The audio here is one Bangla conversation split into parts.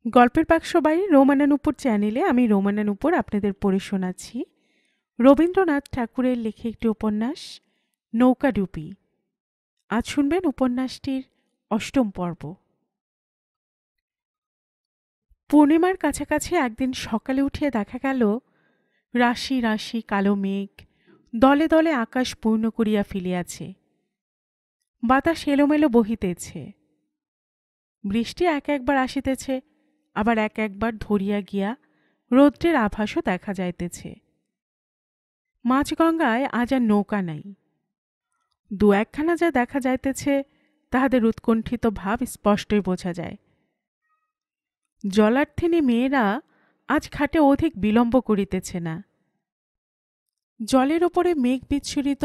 গল্পের বাক্স বাড়ি রোমানানুপুর চ্যানেলে আমি রোমানানুপুর আপনাদের পড়ে শোনাচ্ছি রবীন্দ্রনাথ ঠাকুরের লেখা একটি উপন্যাস নৌকাডুবি। আজ শুনবেন উপন্যাসটির অষ্টম পর্ব। পূর্ণিমার কাছাকাছি একদিন সকালে উঠিয়ে দেখা গেল রাশি রাশি কালো মেঘ দলে দলে আকাশ পূর্ণ করিয়া ফেলিয়াছে। বাতাস এলোমেলো বহিতেছে। বৃষ্টি এক একবার আসিতেছে, আবার এক একবার ধরিয়া গিয়া রৌদ্রের আভাসও দেখা যাইতেছে। মাঝগঙ্গায় আজ আর নৌকা নাই। দু একখানা যা দেখা যাইতেছে তাহাদের উৎকণ্ঠিত ভাব স্পষ্টই বোঝা যায়। জলার্থিনী মেয়েরা আজ ঘাটে অধিক বিলম্ব করিতেছে না। জলের ওপরে মেঘ বিচ্ছুরিত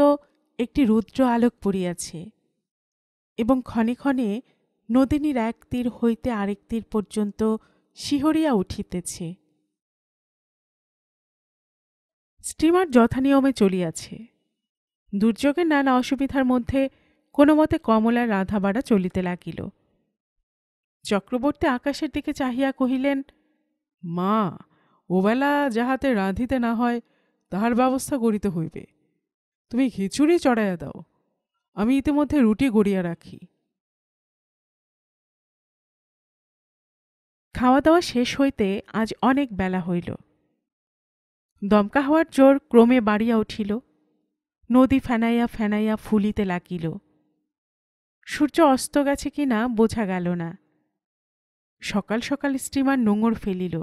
একটি রুদ্র আলোক পড়িয়াছে এবং ক্ষণে ক্ষণে নদিনীর এক তীর হইতে আরেক তীর পর্যন্ত শিহরিয়া উঠিতেছে। স্টিমার যথানিয়মে চলিয়াছে। দুর্যোগের নানা অসুবিধার মধ্যে কোনো মতে কমলার রাঁধাবাড়া চলিতে লাগিল। চক্রবর্তী আকাশের দিকে চাহিয়া কহিলেন, মা, ওবেলা যাহাতে রাঁধিতে না হয় তাহার ব্যবস্থা করিতে হইবে। তুমি খিচুড়ি চড়াইয়া দাও, আমি ইতিমধ্যে রুটি গড়িয়া রাখি। খাওয়া দাওয়া শেষ হইতে আজ অনেক বেলা হইল। দমকা হওয়ার জোর ক্রমে বাড়িয়া উঠিল। নদী ফেনাইয়া ফেনাইয়া ফুলিতে লাগিল। সূর্য অস্ত গেছে কিনা বোঝা গেল না। সকাল সকাল স্টিমার নোঙর ফেলিল।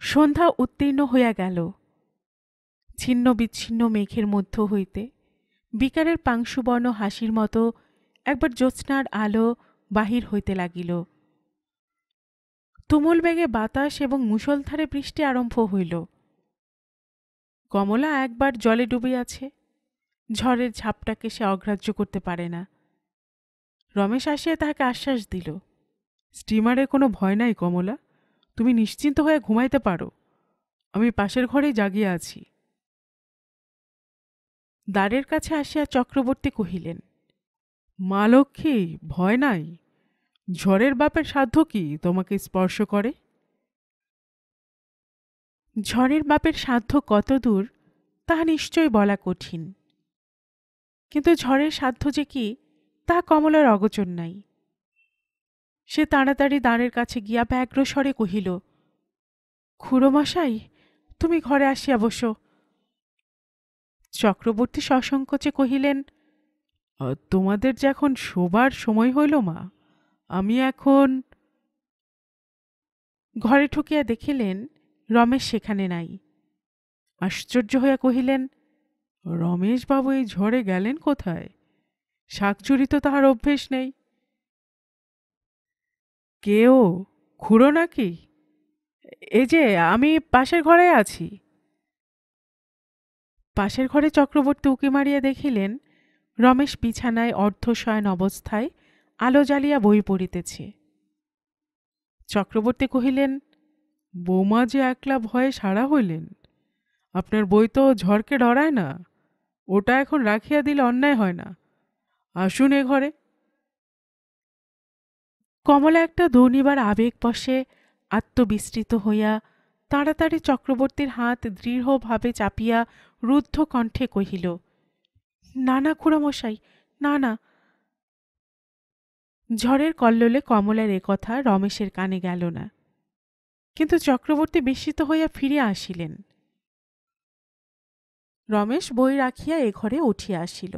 সন্ধ্যা উত্তীর্ণ হইয়া গেল। ছিন্ন বিচ্ছিন্ন মেঘের মধ্য হইতে বিকারের পাংশুবর্ণ হাসির মতো একবার জ্যোৎস্নার আলো বাহির হইতে লাগিল। তুমুল বেগে বাতাস এবং মুষলধারে বৃষ্টি আরম্ভ হইল। কমলা একবার জলে ডুবিয়াছে। ঝড়ের ঝাপটাকে সে অগ্রাহ্য করতে পারে না। রমেশ আসিয়া তাহাকে আশ্বাস দিল, স্টিমারে কোনো ভয় নাই কমলা, তুমি নিশ্চিন্ত হয়ে ঘুমাইতে পারো, আমি পাশের ঘরেই জাগিয়া আছি। দ্বারের কাছে আসিয়া চক্রবর্তী কহিলেন, মা লক্ষ্মী, ভয় নাই। ঝড়ের বাপের সাধ্য কি তোমাকে স্পর্শ করে? ঝড়ের বাপের সাধ্য কত দূর তাহা নিশ্চয় বলা কঠিন, কিন্তু ঝড়ের সাধ্য যে কি তাহা কমলার অগোচর নাই। সে তাড়াতাড়ি দ্বারের কাছে গিয়া ব্যগ্রস্বরে কহিল, খুড়োমশাই, তুমি ঘরে আসিয়া বসো। চক্রবর্তী সসংকোচে কহিলেন, তোমাদের যে এখন শোবার সময় হইল মা, আমি এখন। ঘরে ঠুকিয়া দেখিলেন রমেশ সেখানে নাই। আশ্চর্য হইয়া কহিলেন, রমেশবাবু এই ঝড়ে গেলেন কোথায়? শাকচুরি তো তাহার অভ্যেস নেই। কেও, খুড়ো নাকি? এই যে আমি পাশের ঘরে আছি। পাশের ঘরে চক্রবর্তী উঁকি মারিয়া দেখিলেন রমেশ বিছানায় অর্ধশয়ন অবস্থায় আলো জ্বালিয়া বই পড়িতেছে। চক্রবর্তী কহিলেন, বৌমা যে একলা ভয়ে সারা হইলেন। আপনার বই তো ঝড়কে ডরায় না, ওটা এখন রাখিয়া দিলে অন্যায় হয় না। আসুন এ ঘরে। কমলা একটা দুর্নিবার আবেগবশে আত্মবিস্তৃত হইয়া তাড়াতাড়ি চক্রবর্তীর হাত দৃঢ়ভাবে চাপিয়া রুদ্ধ কণ্ঠে কহিল, না না খুড়ামশাই, না না। ঝড়ের কল্লোলে কমলার কথা রমেশের কানে গেল না, কিন্তু চক্রবর্তী বিস্মিত হইয়া ফিরিয়া আসিলেন। রমেশ বই রাখিয়া এ ঘরে উঠিয়া আসিল।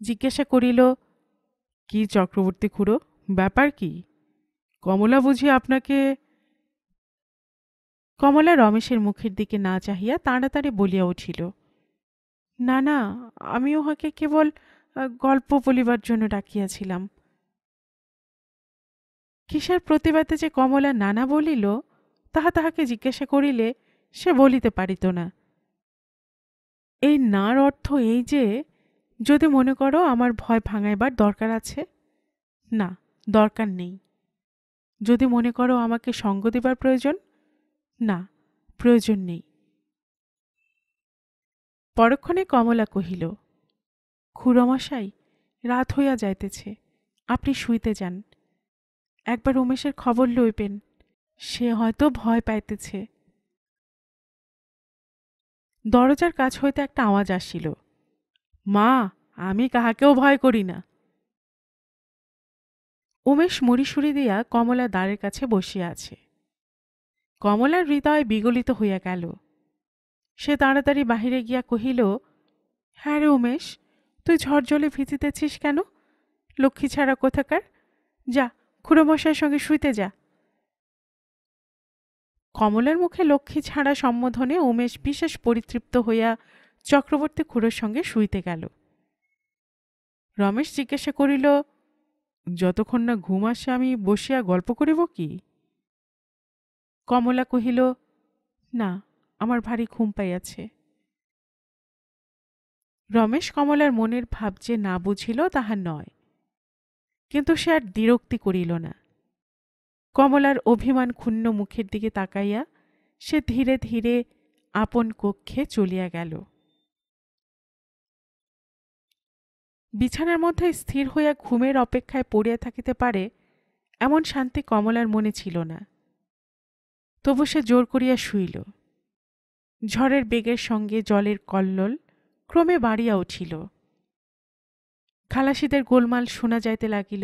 জিজ্ঞাসা করিল, কি চক্রবর্তী খুড়ো, ব্যাপার কি? কমলা বুঝি আপনাকে? কমলা রমেশের মুখের দিকে না চাহিয়া তাড়াতাড়ি বলিয়া উঠিল, না না, আমি উহাকে কেবল গল্প বলিবার জন্য ডাকিয়াছিলাম। কিসের প্রতিবাদে যে কমলা নানা বলিল তাহাকে জিজ্ঞাসা করিলে সে বলিতে পারিত না। এই নার অর্থ এই যে, যদি মনে করো আমার ভয় ভাঙাইবার দরকার আছে, না, দরকার নেই। যদি মনে করো আমাকে সঙ্গ দিবার প্রয়োজন, না, প্রয়োজন নেই। পরক্ষণে কমলা কহিল, খুড়োমশাই, রাত হইয়া যাইতেছে, আপনি শুইতে যান। একবার উমেশের খবর লইবেন, সে হয়তো ভয় পাইতেছে। দরজার কাছ হইতে একটা আওয়াজ আসিল, মা, আমি কাহাকেও ভয় করি না। উমেশ মুড়িসুড়ি দিয়া কমলা দ্বারের কাছে বসিয়া আছে। কমলার হৃদয় বিগলিত হইয়া গেল। সে তাড়াতাড়ি বাহিরে গিয়া কহিল, হ্যাঁ রে উমেশ, তুই ঝড়জলে ভিজিতেছিস কেন? লক্ষ্মী ছাড়া কোথাকার, যা খুড়োমশাইয়ের সঙ্গে শুইতে যা। কমলার মুখে লক্ষ্মী ছাড়া সম্বোধনে উমেশ বিশেষ পরিতৃপ্ত হইয়া চক্রবর্তী খুড়োর সঙ্গে শুইতে গেল। রমেশ জিজ্ঞাসা করিল, যতক্ষণ না ঘুম আসে আমি বসিয়া গল্প করিব কি? কমলা কহিল, না, আমার ভারী ঘুম পাইয়াছে। রমেশ কমলার মনের ভাব যে না বুঝিল তাহা নয়, কিন্তু সে আর দ্বিরক্তি করিল না। কমলার অভিমান ক্ষুণ্ণ মুখের দিকে তাকাইয়া সে ধীরে ধীরে আপন কক্ষে চলিয়া গেল। বিছানার মধ্যে স্থির হইয়া ঘুমের অপেক্ষায় পড়িয়া থাকিতে পারে এমন শান্তি কমলার মনে ছিল না। তবু সে জোর করিয়া শুইল। ঝড়ের বেগের সঙ্গে জলের কল্লোল ক্রমে বাড়িয়া উঠিল। খালাসিদের গোলমাল শোনা যাইতে লাগিল।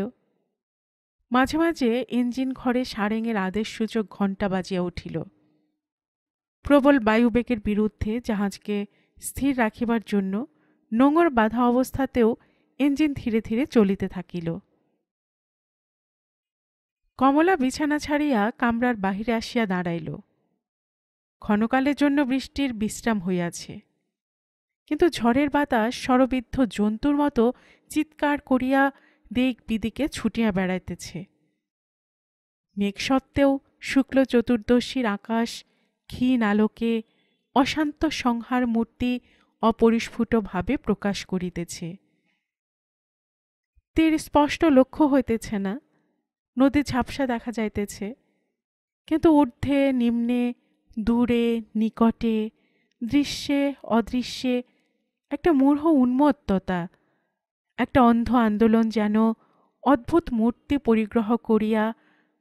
মাঝে মাঝে ইঞ্জিন ঘরে সারেঙের আদেশসূচক ঘণ্টা বাজিয়া উঠিল। প্রবল বায়ুবেগের বিরুদ্ধে জাহাজকে স্থির রাখিবার জন্য নোঙর বাঁধা অবস্থাতেও ইঞ্জিন ধীরে ধীরে চলিতে থাকিল। কমলা বিছানা ছাড়িয়া কামরার বাহিরে আসিয়া দাঁড়াইল। ক্ষণকালের জন্য বৃষ্টির বিশ্রাম হইয়াছে, কিন্তু ঝড়ের বাতাস শরবিদ্ধ জন্তুর মতো চিৎকার করিয়া দিক বিদিকে ছুটিয়া বেড়াইতেছে। মেঘ সত্ত্বেও শুক্ল চতুর্দশীর আকাশ ক্ষীণ আলোকে অশান্ত সংহার মূর্তি অপরিস্ফুটভাবে প্রকাশ করিতেছে। তীর স্পষ্ট লক্ষ্য হইতেছে না, নদী ঝাপসা দেখা যাইতেছে, কিন্তু ঊর্ধ্বে নিম্নে দূরে নিকটে দৃশ্যে অদৃশ্যে একটা মূঢ় উন্মত্ততা, একটা অন্ধ আন্দোলন যেন অদ্ভুত মূর্তি পরিগ্রহ করিয়া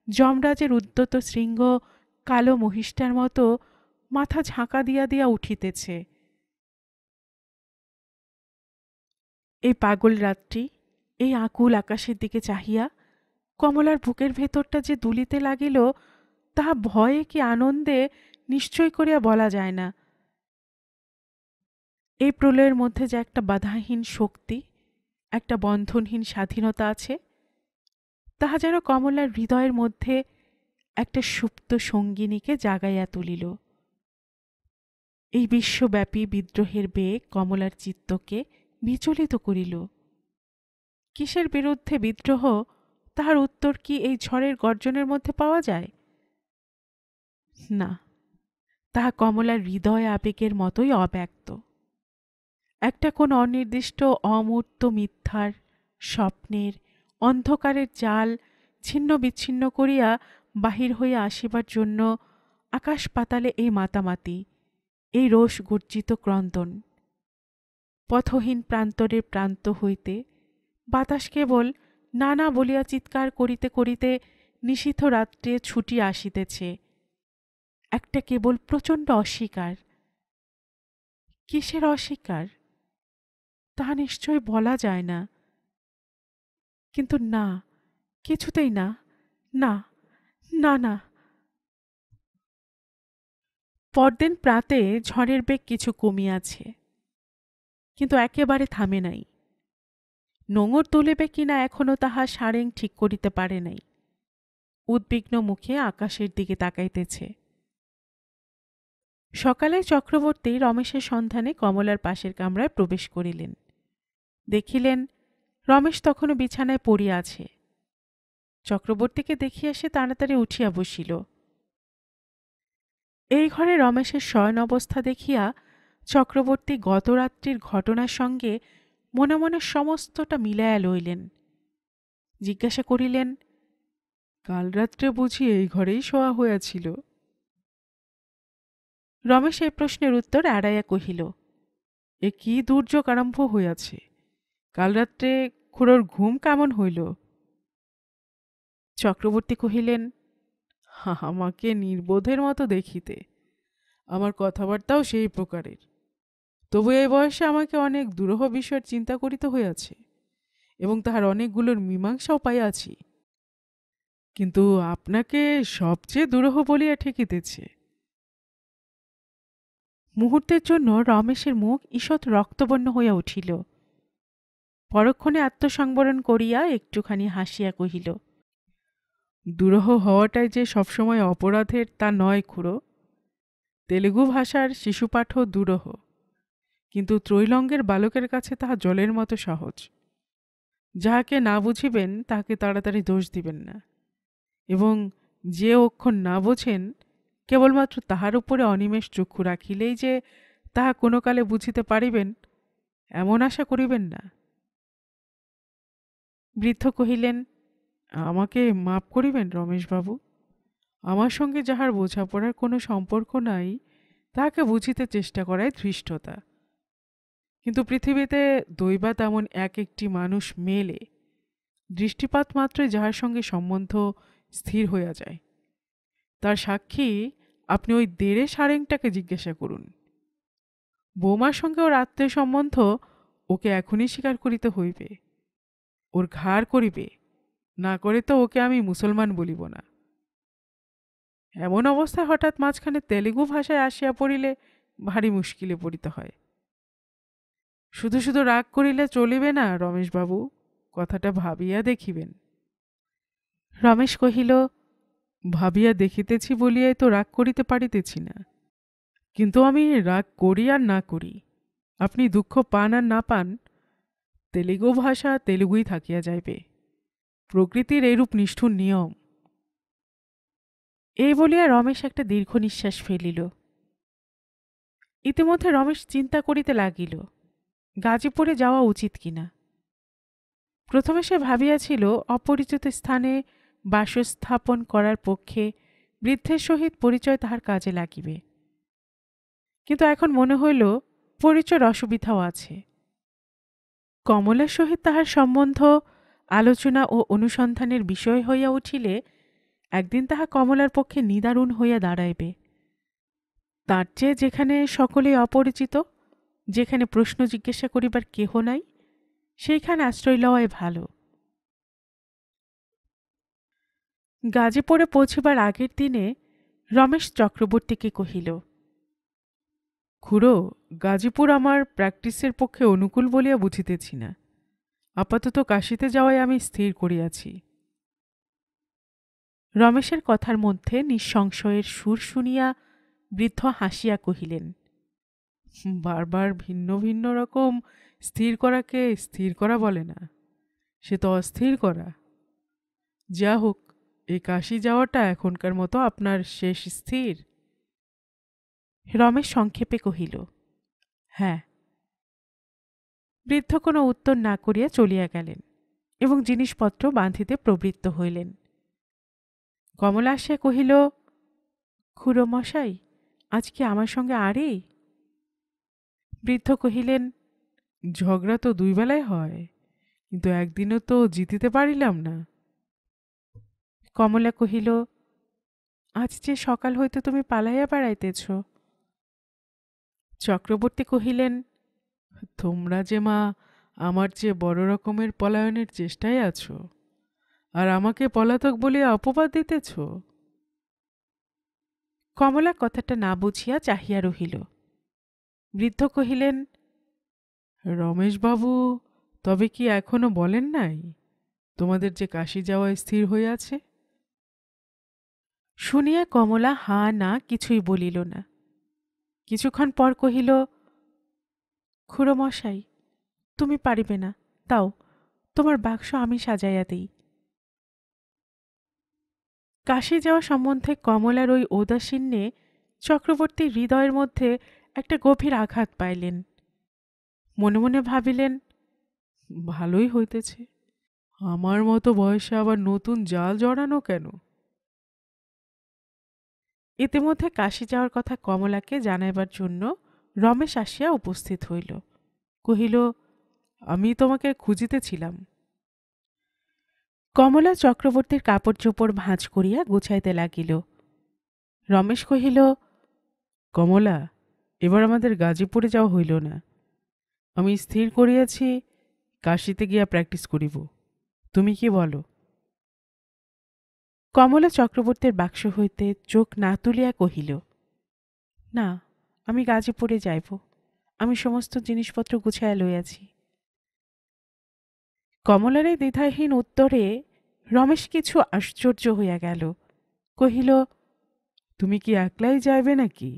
যমরাজের উদ্যত শৃঙ্গ কালো মহিষ্টার মতো মাথা ঝাঁকা দিয়া দিয়া উঠিতেছে। এই পাগল রাত্রি, এই আকুল আকাশের দিকে চাহিয়া কমলার বুকের ভেতরটা যে দুলিতে লাগিল তাহা ভয়ে কি আনন্দে নিশ্চয় করিয়া বলা যায় না। এই প্রলয়ের মধ্যে যে একটা বাধাহীন শক্তি, একটা বন্ধনহীন স্বাধীনতা আছে, তাহা যেন কমলার হৃদয়ের মধ্যে একটা সুপ্ত সঙ্গিনীকে জাগাইয়া তুলিল। এই বিশ্বব্যাপী বিদ্রোহের বেগ কমলার চিত্তকে বিচলিত করিল। কিসের বিরুদ্ধে বিদ্রোহ, তাহার উত্তর কি এই ঝড়ের গর্জনের মধ্যে পাওয়া যায়? না, তাহা কমলার হৃদয় আবেগের মতোই অব্যক্ত। একটা কোন অনির্দিষ্ট অমূর্ত মিথ্যার স্বপ্নের অন্ধকারের জাল ছিন্ন বিচ্ছিন্ন করিয়া বাহির হইয়া আসিবার জন্য আকাশ পাতালে এই মাতামাতি, এই রোষ গর্জিত ক্রন্দন। পথহীন প্রান্তরের প্রান্ত হইতে বাতাস কেবল না না বলিয়া চিৎকার করিতে করিতে নিশীথ রাত্রে ছুটিয়া আসিতেছে। একটা কেবল প্রচণ্ড অস্বীকার। কিসের অস্বীকার তাহা নিশ্চয় বলা যায় না, কিন্তু না, কিছুতেই না, না, না, না। পরদিন প্রাতে ঝড়ের বেগ কিছু কমিয়াছে, কিন্তু একেবারে থামে নাই। নোঙর তুলিবে কিনা এখনো তাহা সারেং ঠিক করিতে পারে নাই। উদ্বিগ্ন মুখে আকাশের দিকে তাকাইতেছে। সকালে চক্রবর্তী রমেশের সন্ধানে কমলার পাশের কামরায় প্রবেশ করিলেন। দেখিলেন রমেশ তখনও বিছানায় পড়িয়া আছে। চক্রবর্তীকে দেখিয়া সে তাড়াতাড়ি উঠিয়া বসিল। এই ঘরে রমেশের শয়ন অবস্থা দেখিয়া চক্রবর্তী গতরাত্রির ঘটনার সঙ্গে মনে মনে সমস্তটা মিলাইয়া লইলেন। জিজ্ঞাসা করিলেন, কাল রাত্রে বুঝি এই ঘরেই শোয়া হইয়াছিল? রমেশ এই প্রশ্নের উত্তর এড়াইয়া কহিল, এ কি দুর্যোগ আরম্ভ হইয়াছে? কাল রাত্রে খুড়োর ঘুম কেমন হইল? চক্রবর্তী কহিলেন, আমাকে নির্বোধের মতো দেখিতে, আমার কথাবার্তাও সেই প্রকারের। তবু এই বয়সে আমাকে অনেক দুরূহ বিষয়ের চিন্তা করিতে হইয়াছে, এবং তাহার অনেকগুলোর মীমাংসাও পাইয়াছি। কিন্তু আপনাকে সবচেয়ে দুরূহ বলিয়া ঠেকিতেছে। মুহূর্তের জন্য রমেশের মুখ ঈষৎ রক্তবর্ণ হইয়া উঠিল। পরক্ষণে আত্মসংবরণ করিয়া একটুখানি হাসিয়া কহিল, দুরূহ হওয়াটাই যে সবসময় অপরাধের তা নয় খুড়ো। তেলুগু ভাষার শিশুপাঠও দুরূহ, কিন্তু ত্রৈলঙ্গের বালকের কাছে তাহা জলের মতো সহজ। যাহাকে না বুঝিবেন তাহাকে তাড়াতাড়ি দোষ দিবেন না, এবং যে অক্ষর না বোঝেন কেবলমাত্র তাহার উপরে অনিমেষ চক্ষু রাখিলেই যে তাহা কোনো কালে বুঝিতে পারিবেন, এমন আশা করিবেন না। বৃদ্ধ কহিলেন, আমাকে মাপ করিবেন রমেশবাবু। আমার সঙ্গে যাহার বোঝাপড়ার কোনো সম্পর্ক নাই তাহাকে বুঝিতে চেষ্টা করাই ধৃষ্টতা। কিন্তু পৃথিবীতে দৈবাৎ এমন এক একটি মানুষ মেলে, দৃষ্টিপাত মাত্রই যাহার সঙ্গে সম্বন্ধ স্থির হইয়া যায়। তার সাক্ষী আপনি ওই দেড়ে সারেংটাকে জিজ্ঞাসা করুন। বৌমার সঙ্গে ওর আত্মীয় সম্বন্ধ ওকে এখনই স্বীকার করিতে হইবে, ওর ঘাড় করিবে, না করে তো ওকে আমি মুসলমান বলিব না। এমন অবস্থায় হঠাৎ মাঝখানে তেলুগু ভাষায় আসিয়া পড়িলে ভারী মুশকিলে পড়িতে হয়। শুধু শুধু রাগ করিলে চলিবে না রমেশবাবু, কথাটা ভাবিয়া দেখিবেন। রমেশ কহিল, ভাবিয়া দেখিতেছি বলিয়াই তো রাগ করিতে পারিতেছি না। কিন্তু আমি রাগ করি আর না করি, আপনি দুঃখ পান আর না পান, তেলুগু ভাষা তেলুগুই থাকিয়া যাইবে। প্রকৃতির এইরূপ নিষ্ঠুর নিয়ম। এই বলিয়া রমেশ একটা দীর্ঘ নিঃশ্বাস ফেলিল। ইতিমধ্যে রমেশ চিন্তা করিতে লাগিল গাজীপুরে যাওয়া উচিত কিনা। প্রথমে সে ভাবিয়াছিল অপরিচিত স্থানে বাসস্থাপন করার পক্ষে বৃদ্ধের সহিত পরিচয় তাহার কাজে লাগিবে, কিন্তু এখন মনে হইল পরিচয়ের অসুবিধাও আছে। কমলার সহিত তাহার সম্বন্ধ আলোচনা ও অনুসন্ধানের বিষয় হইয়া উঠিলে একদিন তাহা কমলার পক্ষে নিদারুণ হইয়া দাঁড়াইবে। তার চেয়ে যেখানে সকলেই অপরিচিত, যেখানে প্রশ্ন জিজ্ঞাসা করিবার কেহ নাই, সেইখানে আশ্রয় লওয়াই ভালো। গাজীপুরে পৌঁছিবার আগের দিনে রমেশ চক্রবর্তীকে কহিল, খুড়ো, গাজীপুর আমার প্র্যাকটিসের পক্ষে অনুকূল বলিয়া বুঝিতেছি না। আপাতত কাশীতে যাওয়াই আমি স্থির করিয়াছি। রমেশের কথার মধ্যে নিঃসংশয়ের সুর শুনিয়া বৃদ্ধ হাসিয়া কহিলেন, বারবার ভিন্ন ভিন্ন রকম স্থির করাকে স্থির করা বলে না, সে তো অস্থির করা। যা হোক, এই কাশী যাওয়াটা এখনকার মতো আপনার শেষ স্থির? রমেশ সংক্ষেপে কহিল, হ্যাঁ। বৃদ্ধ কোনো উত্তর না করিয়া চলিয়া গেলেন এবং জিনিসপত্র বাঁধিতে প্রবৃত্ত হইলেন। কমলা আসিয়া কহিল, খুড়ো মশাই, আজ কি আমার সঙ্গে আরে? বৃদ্ধ কহিলেন, ঝগড়া তো দুই বেলায় হয়, কিন্তু একদিনও তো জিতিতে পারিলাম না। কমলা কহিল, আজ যে সকাল হইতে তুমি পালাইয়া বেড়াইতেছ। চক্রবর্তী কহিলেন, তোমরা যে মা আমার চেয়ে বড় রকমের পলায়নের চেষ্টায় আছো, আর আমাকে পলাতক বলিয়া অপবাদ দিতেছ। কমলা কথাটা না বুঝিয়া চাহিয়া রহিল। বৃদ্ধ কহিলেন, রমেশবাবু তবে কি এখনো বলেন নাই তোমাদের যে কাশী যাওয়া স্থির হইয়াছে? শুনিয়া কমলা হা না কিছুই বলিল না। কিছুক্ষণ পর কহিল, খুড়ো মশাই, তুমি পারিবে না, দাও, তোমার বাক্স আমি সাজাইয়া দিই। কাশী যাওয়া সম্বন্ধে কমলার ওই ঔদাসীন্যে চক্রবর্তী হৃদয়ের মধ্যে একটা গভীর আঘাত পাইলেন। মনে মনে ভাবিলেন, ভালোই হইতেছে, আমার মতো বয়সে আবার নতুন জাল জড়ানো কেন? ইতিমধ্যে কাশী যাওয়ার কথা কমলাকে জানাইবার জন্য রমেশ আসিয়া উপস্থিত হইল। কহিল, আমি তোমাকে খুঁজিতেছিলাম। কমলা চক্রবর্তীর কাপড় চোপড় ভাঁজ করিয়া গুছাইতে লাগিল। রমেশ কহিল, কমলা, এবার আমাদের গাজীপুরে যাওয়া হইল না। আমি স্থির করিয়াছি কাশীতে গিয়া প্র্যাকটিস করিব। তুমি কি বলো? কমলা চক্রবর্তীর বাক্স হইতে চোখ না তুলিয়া কহিল, না, আমি গাজীপুরে যাইব। আমি সমস্ত জিনিসপত্র গুছাইয়া লইয়াছি। কমলার এই দ্বিধাহীন উত্তরে রমেশ কিছু আশ্চর্য হইয়া গেল। কহিল, তুমি কি একলাই যাইবে নাকি?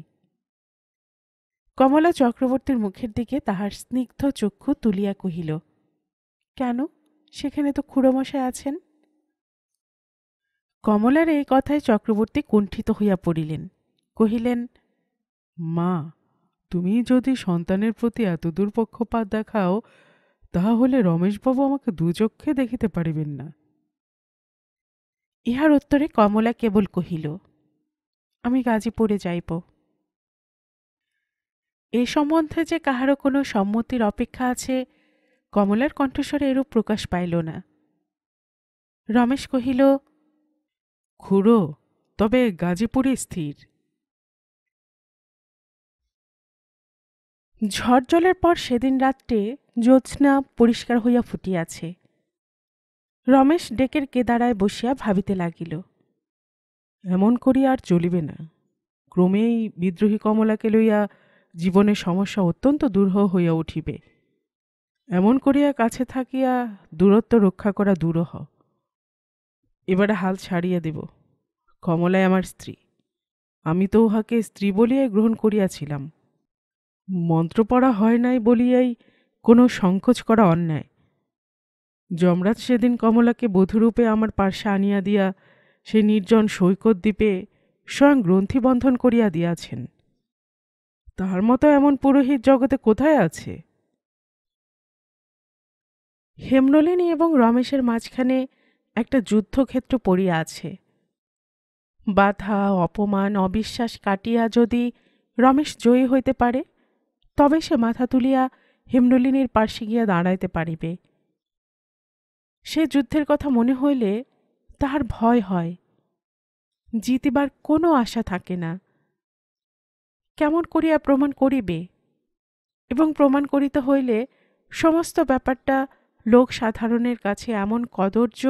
কমলা চক্রবর্তীর মুখের দিকে তাহার স্নিগ্ধ চক্ষু তুলিয়া কহিল, কেন, সেখানে তো খুড়োমশাই আছেন। কমলার এই কথায় চক্রবর্তী কুণ্ঠিত হইয়া পড়িলেন। কহিলেন, মা, তুমি যদি সন্তানের প্রতি এত দুর্পক্ষপাত দেখাও, তাহা হলে রমেশবাবু আমাকে দুচক্ষে দেখিতে পারিবেন না। ইহার উত্তরে কমলা কেবল কহিল, আমি গাজীপুরে যাইব। এ সম্বন্ধে যে কাহারও কোনো সম্মতির অপেক্ষা আছে, কমলার কণ্ঠস্বরে এরূপ প্রকাশ পাইল না। রমেশ কহিল, খুড়ো, তবে গাজীপুরে স্থির। ঝড় জলের পর সেদিন রাত্রে জ্যোৎস্না পরিষ্কার হইয়া ফুটিয়াছে। রমেশ ডেকের কেদারায় বসিয়া ভাবিতে লাগিল, এমন করিয়া আর চলিবে না। ক্রমেই বিদ্রোহী কমলাকে লইয়া জীবনের সমস্যা অত্যন্ত দুরূহ হইয়া উঠিবে। এমন করিয়া কাছে থাকিয়া দূরত্ব রক্ষা করা দুরূহ। এবারে হাল ছাড়িয়া দেব। কমলাই আমার স্ত্রী। আমি তো উহাকে স্ত্রী বলিয়াই গ্রহণ করিয়াছিলাম। মন্ত্র পড়া হয় নাই বলিয়াই কোনো সংকোচ করা অন্যায়। যমরাজ সেদিন কমলাকে বধূরূপে আমার পার্শ্বে আনিয়া দিয়া সেই নির্জন সৈকত দ্বীপে স্বয়ং গ্রন্থিবন্ধন করিয়া দিয়াছেন। তাহার মতো এমন পুরোহিত জগতে কোথায় আছে? হেমনলিনী এবং রমেশের মাঝখানে একটা যুদ্ধক্ষেত্র পড়িয়া আছে। বাধা, অপমান, অবিশ্বাস কাটিয়া যদি রমেশ জয়ী হইতে পারে, তবে সে মাথা তুলিয়া হেমনলিনীর পার্শ্বে গিয়া দাঁড়াইতে পারিবে। সে যুদ্ধের কথা মনে হইলে তাহার ভয় হয়, জিতিবার কোনো আশা থাকে না। কেমন করিয়া প্রমাণ করিবে? এবং প্রমাণ করিতে হইলে সমস্ত ব্যাপারটা লোক সাধারণের কাছে এমন কদর্য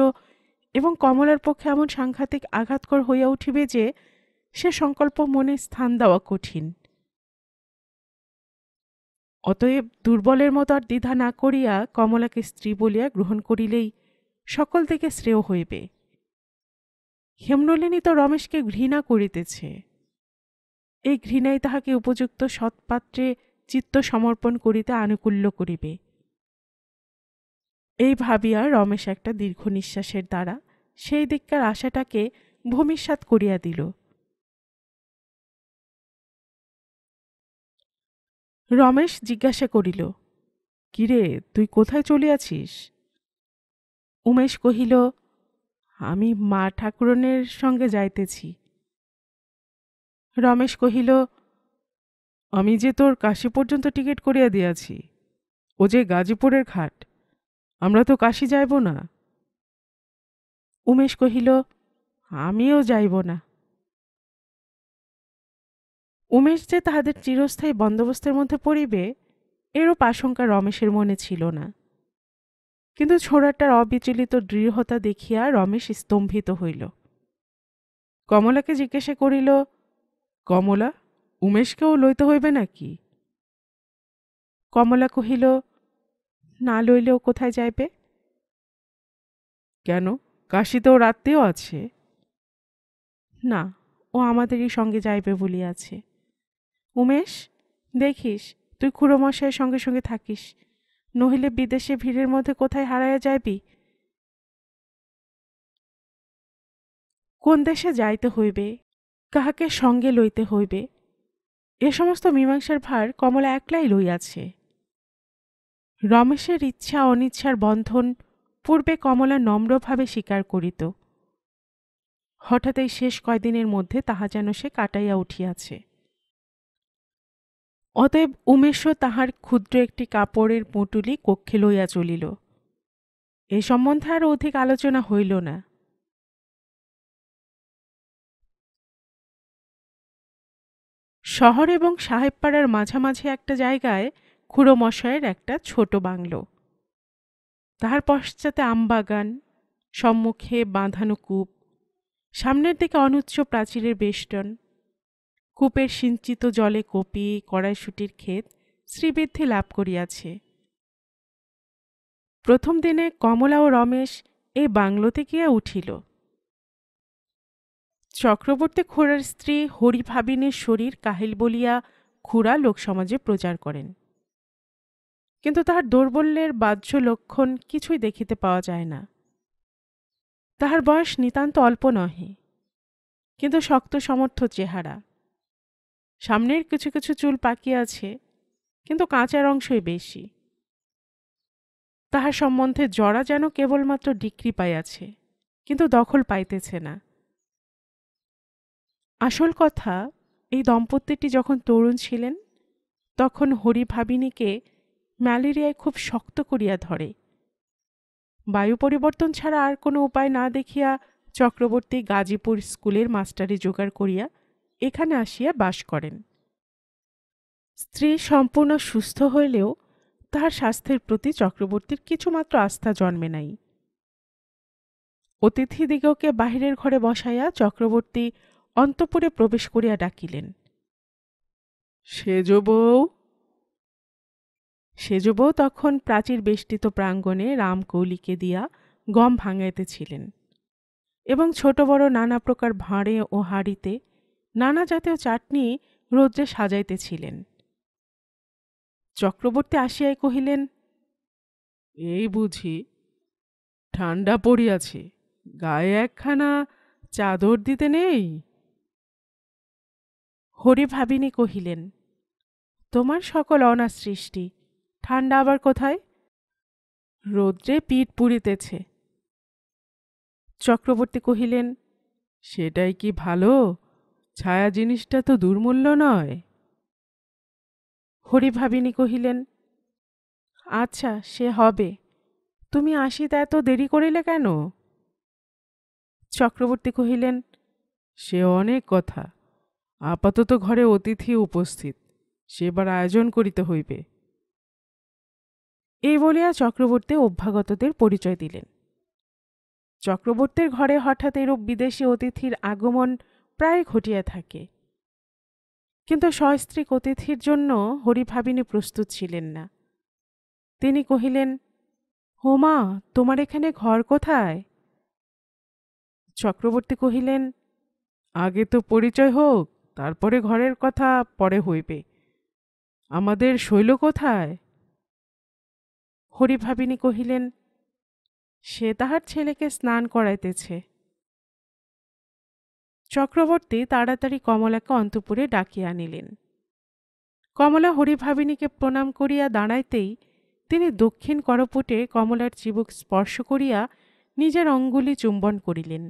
এবং কমলার পক্ষে এমন সাংঘাতিক আঘাতকর হইয়া উঠিবে যে সে সংকল্প মনে স্থান দেওয়া কঠিন। অতএব দুর্বলের মতো আর দ্বিধা না করিয়া কমলাকে স্ত্রী বলিয়া গ্রহণ করিলেই সকল থেকে শ্রেয় হইবে। হেমনলিনী তো রমেশকে ঘৃণা করিতেছে। এই ঘৃণাই তাহাকে উপযুক্ত সৎপাত্রে চিত্ত সমর্পণ করিতে আনুকূল্য করিবে। এই ভাবিয়া রমেশ একটা দীর্ঘ নিঃশ্বাসের দ্বারা সেই দিককার আশাটাকে ভূমিসাৎ করিয়া দিল। রমেশ জিজ্ঞাসা করিল, কিরে, তুই কোথায় চলিয়াছিস? উমেশ কহিল, আমি মা ঠাকুরনের সঙ্গে যাইতেছি। রমেশ কহিল, আমি যে তোর কাশী পর্যন্ত টিকিট করিয়া দিয়াছি, ও যে গাজীপুরের ঘাট, আমরা তো কাশী যাইব না। উমেশ কহিল, আমিও যাইব না। উমেশ যে তাহাদের চিরস্থায়ী বন্দোবস্তের মধ্যে পড়িবে, এরূপ আশঙ্কা রমেশের মনে ছিল না। কিন্তু ছোড়াটার অবিচলিত দৃঢ়তা দেখিয়া রমেশ স্তম্ভিত হইল। কমলাকে জিজ্ঞাসা করিল, কমলা, উমেশকেও লইতে হইবে নাকি? কমলা কহিল, না লইলেও কোথায় যাইবে? কেন, কাশীতেও রাত্রেও আছে? না, ও আমাদেরই সঙ্গে যাইবে বলিয়াছে। উমেশ, দেখিস তুই খুড়োমশাইয়ের সঙ্গে সঙ্গে থাকিস, নহিলে বিদেশে ভিড়ের মধ্যে কোথায় হারাইয়া যাইবি। কোন দেশে যাইতে হইবে, কাহাকে সঙ্গে লইতে হইবে, এ সমস্ত মীমাংসার ভার কমলা একলাই লইয়াছে। রমেশের ইচ্ছা অনিচ্ছার বন্ধন পূর্বে কমলা নম্রভাবে স্বীকার করিত। হঠাৎ এই শেষ কয়দিনের মধ্যে তাহা যেন সে কাটাইয়া উঠিয়াছে। অতএব উমেশও তাহার ক্ষুদ্র একটি কাপড়ের পুঁটুলি কক্ষে লইয়া চলিল। এ সম্বন্ধে আর অধিক আলোচনা হইল না। শহর এবং সাহেবপাড়ার মাঝামাঝি একটা জায়গায় খুড়োমশায়ের একটা ছোট বাংলো, তাহার পশ্চাতে আমবাগান, সম্মুখে বাঁধানো কূপ, সামনের দিকে অনুচ্চ প্রাচীরের বেষ্টন। কূপের সিঞ্চিত জলে কপি কড়াইশুটির ক্ষেত শ্রীবৃদ্ধি লাভ করিয়াছে। প্রথম দিনে কমলা ও রমেশ এই বাংলোতে গিয়া উঠিল। চক্রবর্তী খুড়ার স্ত্রী হরিভাবিনীর শরীর কাহিল বলিয়া খুড়া লোকসমাজে প্রচার করেন, কিন্তু তাহার দৌর্বল্যের বাহ্য লক্ষণ কিছুই দেখিতে পাওয়া যায় না। তাহার বয়স নিতান্ত অল্প নহে, কিন্তু শক্ত সমর্থ চেহারা। সামনের কিছু কিছু চুল পাকিয়াছে, কিন্তু কাঁচার অংশই বেশি। তাহার সম্বন্ধে জরা যেন কেবলমাত্র ডিক্রি পাইয়াছে, কিন্তু দখল পাইতেছে না। আসল কথা, এই দম্পতিটি যখন তরুণ ছিলেন তখন হরিভাবিনীকে ম্যালেরিয়ায় খুব শক্ত করিয়া ধরে। বায়ু পরিবর্তন ছাড়া আর কোনো উপায় না দেখিয়া চক্রবর্তী গাজীপুর স্কুলের মাস্টারি জোগাড় করিয়া এখানে আসিয়া বাস করেন। স্ত্রী সম্পূর্ণ সুস্থ হইলেও তাহার স্বাস্থ্যের প্রতি চক্রবর্তীর কিছুমাত্র আস্থা জন্মে নাই। অতিথিদিগকে বাহিরের ঘরে বসাইয়া চক্রবর্তী অন্তঃপুরে প্রবেশ করিয়া ডাকিলেন, সেজ বউ। সেজ বউ তখন প্রাচীর বেষ্টিত প্রাঙ্গণে রামকৌলিকে দিয়া গম ভাঙাইতেছিলেন এবং ছোট বড় নানা প্রকার ভাঁড়ে ও হাঁড়িতে নানা জাতীয় চাটনি রৌদ্রে সাজাইতেছিলেন। চক্রবর্তী আসিয়াই কহিলেন, এই বুঝি ঠান্ডা পড়িয়াছে, গায়ে একখানা চাদর দিতে নেই? হরিভাবিনী কহিলেন, তোমার সকল অনার সৃষ্টি, ঠান্ডা আবার কোথায়? রৌদ্রে পিঠ পুড়িতেছে। চক্রবর্তী কহিলেন, সেটাই কি ভালো? ছায়া জিনিসটা তো দুর্মূল্য নয়। হরিভাবিনী কহিলেন, আচ্ছা সে হবে, তুমি আসিতে এত দেরি করিলে কেন? চক্রবর্তী কহিলেন, সে অনেক কথা, আপাতত ঘরে অতিথি উপস্থিত, সেবার আয়োজন করিতে হইবে। এই বলিয়া চক্রবর্তী অভ্যাগতদের পরিচয় দিলেন। চক্রবর্তীর ঘরে হঠাৎ এরূপ বিদেশী অতিথির আগমন প্রায় ঘটিয়া থাকে, কিন্তু সস্ত্রীক অতিথির জন্য হরিভাবিনী প্রস্তুত ছিলেন না। তিনি কহিলেন, হোমা, তোমার এখানে ঘর কোথায়? চক্রবর্তী কহিলেন, আগে তো পরিচয় হোক, তারপরে ঘরের কথা পরে হইবে। আমাদের শৈল কোথায়? হরিভাবিনী কহিলেন, সে তাহার ছেলেকে স্নান করাইতেছে। চক্রবর্তী তাড়াতাড়ি কমলাকে অন্তঃপুরে ডাকিয়া আনিলেন। কমলা হরিভাবিনীকে প্রণাম করিয়া দাঁড়াইতেই তিনি দক্ষিণ করপুটে কমলার চিবুক স্পর্শ করিয়া নিজের অঙ্গুলি চুম্বন করিলেন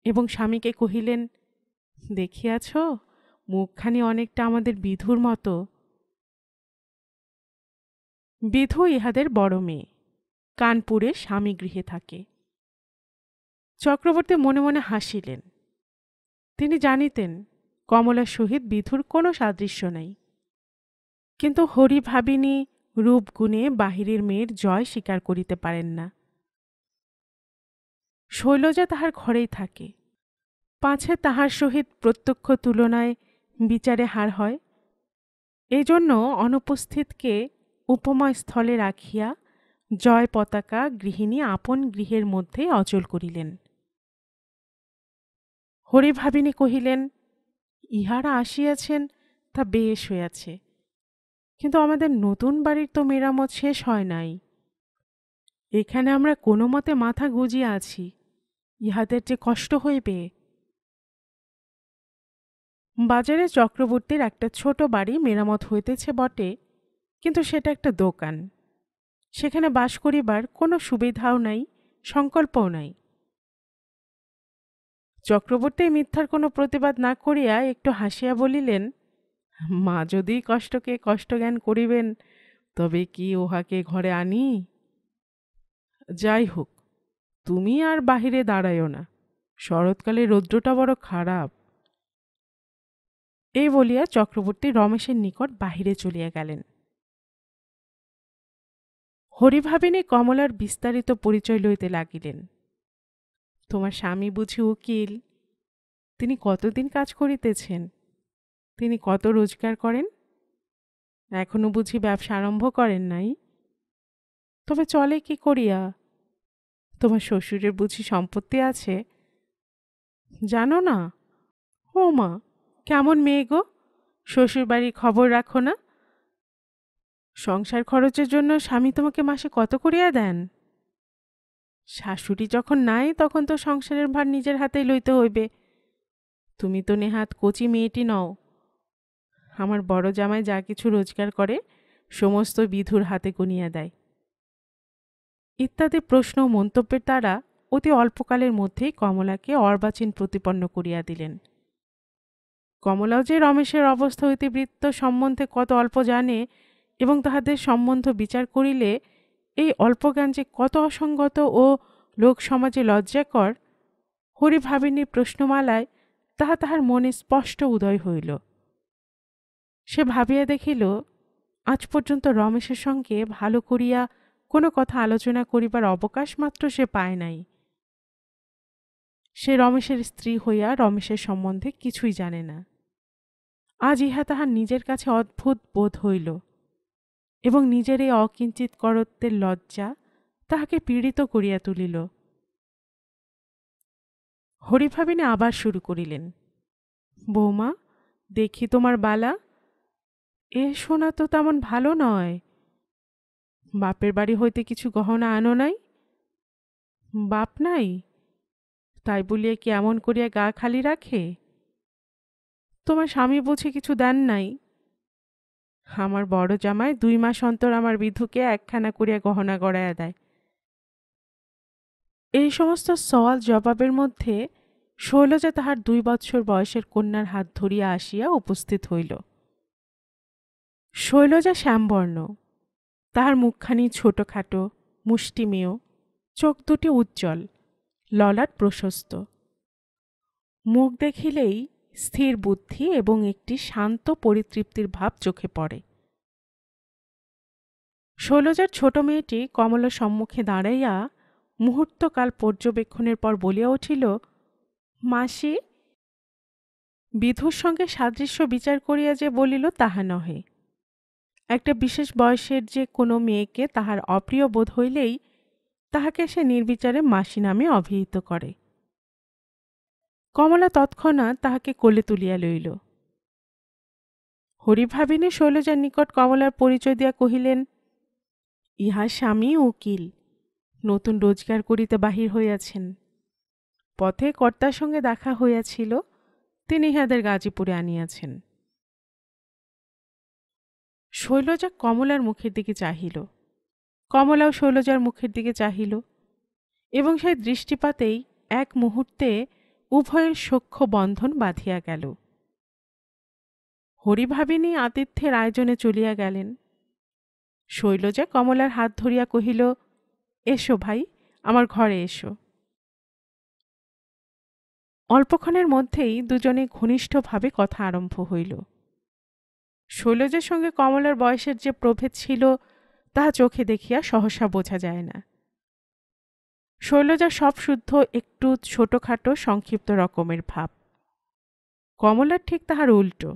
এবং স্বামীকে কহিলেন, দেখিয়াছ, মুখখানি অনেকটা আমাদের বিধুর মতো। বিধু ইহাদের বড় মেয়ে, কানপুরে স্বামী গৃহে থাকে। চক্রবর্তী মনে মনে হাসিলেন। তিনি জানিতেন কমলার সহিত বিধুর কোনো সাদৃশ্য নাই, কিন্তু হরিভাবিনী রূপগুণে বাহিরের মেয়ের জয় স্বীকার করিতে পারেন না। শৈলজা তাহার ঘরেই থাকে, পাছে তাহার সহিত প্রত্যক্ষ তুলনায় বিচারে হার হয়। এই জন্য অনুপস্থিতকে উপময় স্থলে রাখিয়া জয় পতাকা গৃহিণী আপন গৃহের মধ্যে অচল করিলেন। হরিভাবিনী কহিলেন, ইহারা আসিয়াছেন তা বেশ হইয়াছে, কিন্তু আমাদের নতুন বাড়ির তো মেরামত শেষ হয় নাই। এখানে আমরা কোনো মতে মাথা গুজিয়া আছি, ইহাদের যে কষ্ট হইবে। বাজারে চক্রবর্তীর একটা ছোট বাড়ি মেরামত হইতেছে বটে, কিন্তু সেটা একটা দোকান। সেখানে বাস করিবার কোনো সুবিধাও নাই, সংকল্পও নাই। চক্রবর্তী মিথ্যার কোনো প্রতিবাদ না করিয়া একটু হাসিয়া বলিলেন, মা যদি কষ্টকে কষ্টজ্ঞান করিবেন, তবে কি উহাকে ঘরে আনি? যাই হোক, তুমি আর বাহিরে দাঁড়ায়ও না, শরৎকালে রৌদ্রটা বড় খারাপ। এই বলিয়া চক্রবর্তী রমেশের নিকট বাহিরে চলিয়া গেলেন। হরিভাবিনী কমলার বিস্তারিত পরিচয় লইতে লাগিলেন। তোমার স্বামী বুঝি উকিল? তিনি কতদিন কাজ করিতেছেন? তিনি কত রোজগার করেন? এখনো বুঝি ব্যবসা আরম্ভ করেন নাই? তবে চলে কি করিয়া? তোমার শ্বশুরের বুঝি সম্পত্তি আছে? জানো না? ও মা, কেমন মেয়ে গো! শ্বশুর বাড়ির খবর রাখো না? সংসার খরচের জন্য স্বামী তোমাকে মাসে কত করিয়া দেন? শাশুড়ি যখন নাই তখন তো সংসারের ভার নিজের হাতেই লইতে হইবে। তুমি তো নেহাত কচি মেয়েটি নও। আমার বড় জামাই যা কিছু রোজগার করে সমস্ত বিধুর হাতে গুনিয়া দেয়। ইত্যাদি প্রশ্ন ও মন্তব্যের দ্বারা অতি অল্পকালের মধ্যেই কমলাকে অর্বাচীন প্রতিপন্ন করিয়া দিলেন। কমলাও যে রমেশের অবস্থা ইতিবৃত্ত সম্বন্ধে কত অল্প জানে এবং তাহাদের সম্বন্ধ বিচার করিলে এই অল্প জ্ঞান যে কত অসঙ্গত ও লোক সমাজে লজ্জাকর, হরিভাবিনীর প্রশ্নমালায় তাহা তাহার মনে স্পষ্ট উদয় হইল। সে ভাবিয়া দেখিল, আজ পর্যন্ত রমেশের সঙ্গে ভালো করিয়া কোনো কথা আলোচনা করিবার অবকাশ মাত্র সে পায় নাই। সে রমেশের স্ত্রী হইয়া রমেশের সম্বন্ধে কিছুই জানে না। আজ ইহা তাহার নিজের কাছে অদ্ভুত বোধ হইল এবং নিজের এই অকিঞ্চিত করত্বের লজ্জা তাহাকে পীড়িত করিয়া তুলিল। হরিভাবিনী আবার শুরু করিলেন, বৌমা, দেখি তোমার বালা। এ সোনা তো তেমন ভালো নয়। বাপের বাড়ি হইতে কিছু গহনা আনো নাই? বাপ নাই, তাই বলিয়া কি এমন করিয়া গা খালি রাখে? তোমার স্বামী বুঝি কিছু দেন নাই? আমার বড় জামাই 2 মাস অন্তর আমার বিধুকে একখানা করিয়া গহনা গড়াইয়া দেয়। এই সমস্ত সওয়াল জবাবের মধ্যে শৈলজা তাহার 2 বৎসর বয়সের কন্যার হাত ধরিয়া আসিয়া উপস্থিত হইল। শৈলজা শ্যামবর্ণ, তাহার মুখখানি ছোটখাটো, মুষ্টিমেয়, চোখ দুটি উজ্জ্বল, ললাট প্রশস্ত। মুখ দেখিলেই স্থির বুদ্ধি এবং একটি শান্ত পরিতৃপ্তির ভাব চোখে পড়ে। শৈলজার ছোট মেয়েটি কমলার সম্মুখে দাঁড়াইয়া মুহূর্তকাল পর্যবেক্ষণের পর বলিয়া উঠিল, মাসি। বিধুর সঙ্গে সাদৃশ্য বিচার করিয়া যে বলিল তাহা নহে। একটা বিশেষ বয়সের যে কোনো মেয়েকে তাহার অপ্রিয় বোধ হইলেই তাহাকে সে নির্বিচারে মাসি নামে অভিহিত করে। কমলা তৎক্ষণাৎ তাহাকে কোলে তুলিয়া লইল। হরিভাবিনী শৈলজার নিকট কমলার পরিচয় দিয়া কহিলেন, ইহার স্বামী উকিল, নতুন রোজগার করিতে বাহির হইয়াছেন। পথে কর্তার সঙ্গে দেখা হইয়াছিল, তিনি ইহাদের গাজীপুরে আনিয়াছেন। শৈলজা কমলার মুখের দিকে চাহিল, কমলাও শৈলজার মুখের দিকে চাহিল এবং সেই দৃষ্টিপাতেই এক মুহূর্তে উভয়ের সখ্য বন্ধন বাঁধিয়া গেল। হরিভাবিনী আতিথ্যের আয়োজনে চলিয়া গেলেন। শৈলজা কমলার হাত ধরিয়া কহিল, এসো ভাই, আমার ঘরে এসো। অল্পক্ষণের মধ্যেই দুজনে ঘনিষ্ঠভাবে কথা আরম্ভ হইল। শৈলজার সঙ্গে কমলার বয়সের যে প্রভেদ ছিল তাহা চোখে দেখিয়া সহসা বোঝা যায় না। শৈলজা সব শুদ্ধ একটু ছোটখাটো সংক্ষিপ্ত রকমের ভাব, কমলার ঠিক তাহার উল্টো।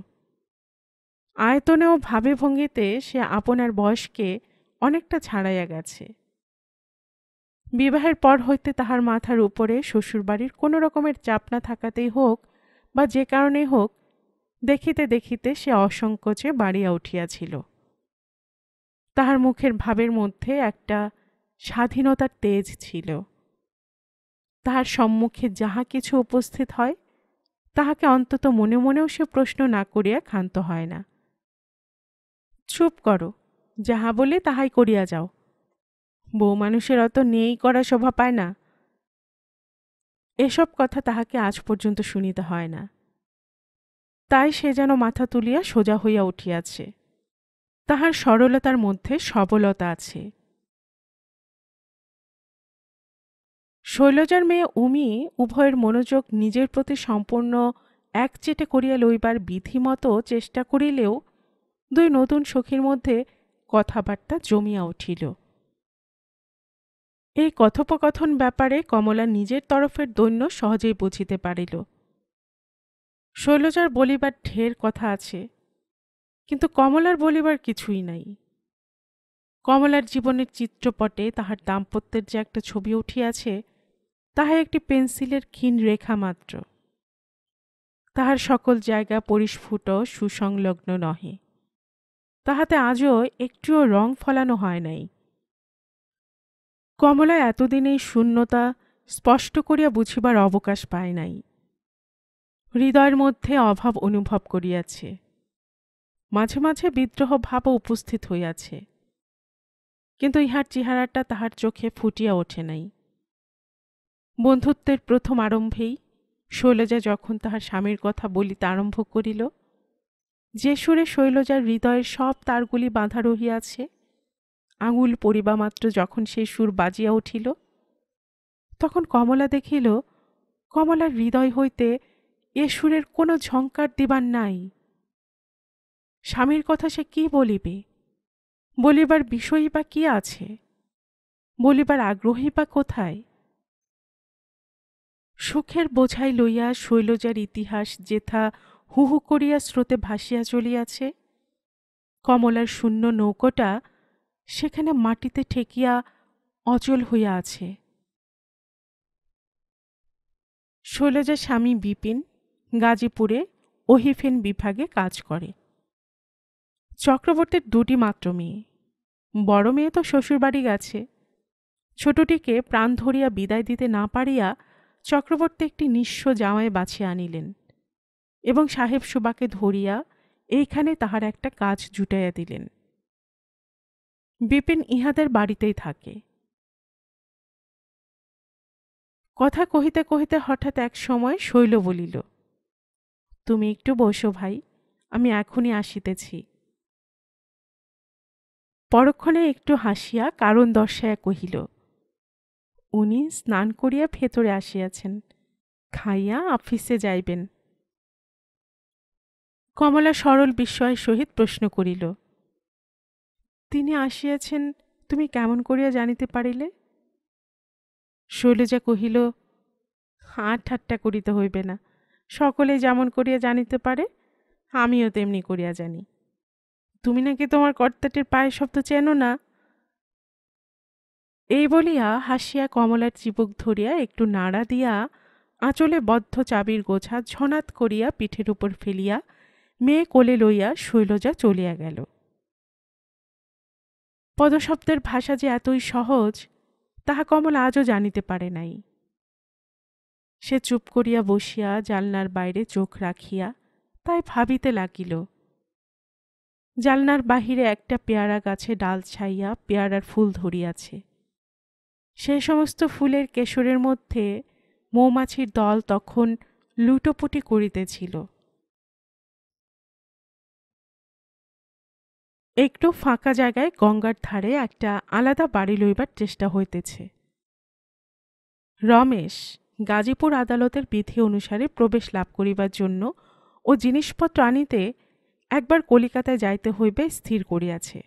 আয়তনে ও ভাবে ভঙ্গিতে সে আপনার বয়সকে অনেকটা ছাড়াইয়া গেছে। বিবাহের পর হইতে তাহার মাথার উপরে শ্বশুরবাড়ির কোনো রকমের চাপ না থাকাতেই হোক বা যে কারণে হোক, দেখিতে দেখিতে সে অসংকোচে বাড়িয়া উঠিয়াছিল। তাহার মুখের ভাবের মধ্যে একটা স্বাধীনতার তেজ ছিল। তাহার সম্মুখে যাহা কিছু উপস্থিত হয় তাহাকে অন্তত মনে মনেও সে প্রশ্ন না করিয়া ক্ষান্ত হয় না। চুপ করো, যাহা বলে তাহাই করিয়া যাও। বউ মানুষের অত নেই করা শোভা পায় না। এসব কথা তাহাকে আজ পর্যন্ত শুনিতে হয় না। তাই সে যেন মাথা তুলিয়া সোজা হইয়া উঠিয়াছে। তাহার সরলতার মধ্যে সবলতা আছে। শৈলজার মেয়ে উমি উভয়ের মনোযোগ নিজের প্রতি সম্পূর্ণ একচেটে করিয়া লইবার বিধিমতো চেষ্টা করিলেও দুই নতুন সখীর মধ্যে কথাবার্তা জমিয়া উঠিল। এই কথোপকথন ব্যাপারে কমলা নিজের তরফের দৈন্য সহজেই বুঝিতে পারিল। শৈলজার বলিবার ঢের কথা আছে, কিন্তু কমলার বলিবার কিছুই নাই। কমলার জীবনের চিত্রপটে তাহার দাম্পত্যের যে একটা ছবি উঠিয়াছে, তাহা একটি পেন্সিলের ক্ষীণ রেখা মাত্র। তাহার সকল জায়গা পরিস্ফুট সুসংলগ্ন নহে, তাহাতে আজও একটুও রং ফলানো হয় নাই। কমলা এতদিন এই শূন্যতা স্পষ্ট করিয়া বুঝিবার অবকাশ পায় নাই। হৃদয়ের মধ্যে অভাব অনুভব করিয়াছে, মাঝে মাঝে বিদ্রোহ ভাবও উপস্থিত হইয়াছে, কিন্তু ইহার চেহারাটা তাহার চোখে ফুটিয়া ওঠে নাই। বন্ধুত্বের প্রথম আরম্ভেই শৈলজা যখন তাহার স্বামীর কথা বলিতে আরম্ভ করিল, যে সুরে শৈলজার হৃদয়ের সব তারগুলি বাঁধা রহিয়াছে, আঙুল পড়িবা মাত্র যখন সেই সুর বাজিয়া উঠিল, তখন কমলা দেখিল কমলার হৃদয় হইতে এ সুরের কোনো ঝঙ্কার দিবার নাই। স্বামীর কথা সে কি বলিবে? বলিবার বিষয়ই বা কি আছে? বলিবার আগ্রহী বা কোথায়? সুখের বোঝাই লইয়া শৈলজার ইতিহাস যেথা হু হু করিয়া স্রোতে ভাসিয়া চলিয়াছে, কমলার শূন্য নৌকোটা সেখানে মাটিতে ঠেকিয়া অচল হইয়া আছে। শৈলজার স্বামী বিপিন গাজীপুরে ওহিফেন বিভাগে কাজ করে। চক্রবর্তীর দুটি মাত্র মেয়ে। বড় মেয়ে তো শ্বশুরবাড়ি গেছে। ছোটটিকে প্রাণ ধরিয়া বিদায় দিতে না পারিয়া চক্রবর্তী একটি নিঃস্ব জামাই বাছিয়া আনিলেন এবং সাহেব সুবাকে ধরিয়া এইখানে তাহার একটা কাজ জুটাইয়া দিলেন। বিপিন ইহাদের বাড়িতেই থাকে। কথা কহিতে কহিতে হঠাৎ এক সময় শৈল বলিল, তুমি একটু বসো ভাই, আমি এখনই আসিতেছি। পরক্ষণে একটু হাসিয়া কারণ দর্শাইয়া কহিল, উনি স্নান করিয়া ভেতরে আসিয়াছেন, খাইয়া অফিসে যাইবেন। কমলা সরল বিস্ময়ের সহিত প্রশ্ন করিল, তিনি আসিয়াছেন তুমি কেমন করিয়া জানিতে পারিলে? শৈলজা কহিল, হাঁ ঠাট্টা করিতে হইবে না, সকলে যেমন করিয়া জানিতে পারে আমিও তেমনি করিয়া জানি। তুমি নাকি তোমার কর্তাটির পায়ের শব্দ চেনো না? এই বলিয়া হাসিয়া কমলার চিবুক ধরিয়া একটু নাড়া দিয়া আঁচলে বদ্ধ চাবির গোছা ঝনাত করিয়া পিঠের উপর ফেলিয়া মেয়ে কোলে লইয়া শৈলজা চলিয়া গেল। পদশব্দের ভাষা যে এতই সহজ তাহা কমলা আজও জানিতে পারে নাই। সে চুপ করিয়া বসিয়া জালনার বাইরে চোখ রাখিয়া তাই ভাবিতে লাগিল। জালনার বাহিরে একটা পেয়ারা গাছে ডাল ছাইয়া পেয়ারার ফুল ধরিয়াছে। সে সমস্ত ফুলের কেশরের মধ্যে মৌমাছির দল তখন লুটোপুটি করিতেছিল। একটু ফাঁকা জায়গায় গঙ্গার ধারে একটা আলাদা বাড়ি লইবার চেষ্টা হইতেছে। রমেশ গাজীপুর আদালতের বিধি অনুসারে প্রবেশ লাভ করিবার জন্য ও জিনিসপত্র আনিতে একবার কলিকাতায় যাইতে হইবে স্থির করিয়াছে,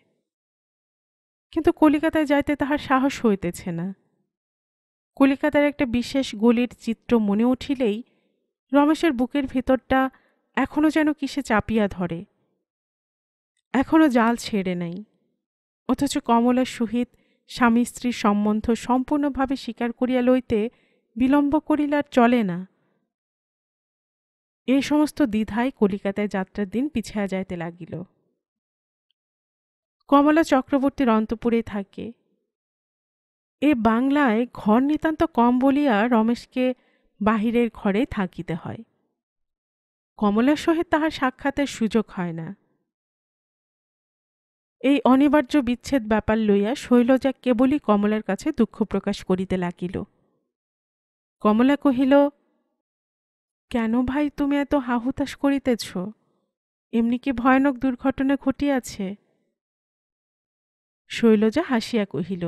কিন্তু কলিকাতায় যাইতে তাহার সাহস হইতেছে না। কলিকাতার একটা বিশেষ গলির চিত্র মনে উঠিলেই রমেশের বুকের ভেতরটা এখনো যেন কিসে চাপিয়া ধরে। এখনো জাল ছেড়ে নাই, অথচ কমলার সহিত স্বামী স্ত্রীর সম্বন্ধ সম্পূর্ণভাবে স্বীকার করিয়া লইতে বিলম্ব করিলে আর চলে না। এই সমস্ত দ্বিধায় কলিকাতায় যাত্রার দিন পিছায়া যাইতে লাগিল। কমলা চক্রবর্তীর অন্তঃপুরে থাকে। এ বাংলায় ঘর নিতান্ত কম বলিয়া রমেশকে বাহিরের ঘরে থাকিতে হয়। কমলার সহিত তাহার সাক্ষাতের সুযোগ হয় না। এই অনিবার্য বিচ্ছেদ ব্যাপার লইয়া শৈলজা কেবলই কমলার কাছে দুঃখ প্রকাশ করিতে লাগিল। কমলা কহিল, কেন ভাই তুমি এত হাহুতাশ করিতেছ? এমনি কি ভয়ানক দুর্ঘটনা ঘটিয়াছে? শৈলজা হাসিয়া কহিল,